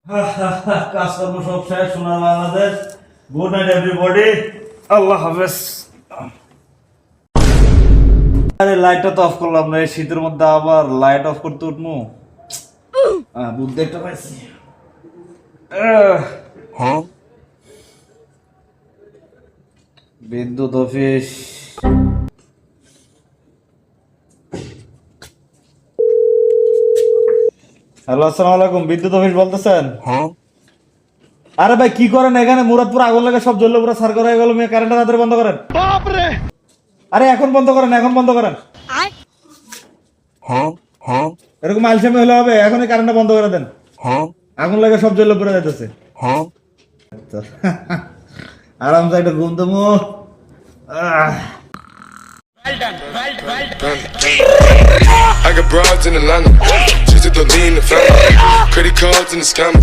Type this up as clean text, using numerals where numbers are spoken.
কাজকর্ম সব শেষ। সোনার বাংলাদেশ। Good night everybody. আল্লাহ হাফেজ। আরে লাইটটা তো অফ করলাম না, এই শীতের মধ্যে আবার লাইট অফ করতে উঠবো। বুদ্ধি একটা পাইছি। বিদ্যুৎ অফিস। হ্যালো, আসসালামু আলাইকুম। বিদ্যুৎ অফিস বলতেছেন? আরে ভাই কি করেন এখানে? মুরাদপুর আগুন লাগে, সব জ্বললে পুরো সার করা হয়ে গেল। মেয়ে কারেন্টটা তাড়াতাড়ি বন্ধ করেন। বাপরে! আরে এখন বন্ধ করেন, এখন বন্ধ করেন। এরকম আলসেমি হলে হবে? এখনই কারেন্টটা বন্ধ করে দেন। আগুন লাগে, সব জ্বললে পুরো যাইতেছে। আরামসে একটা ঘুম দেবো। I got broads in Atlanta, just to lean the family. Credit cards in the scammers.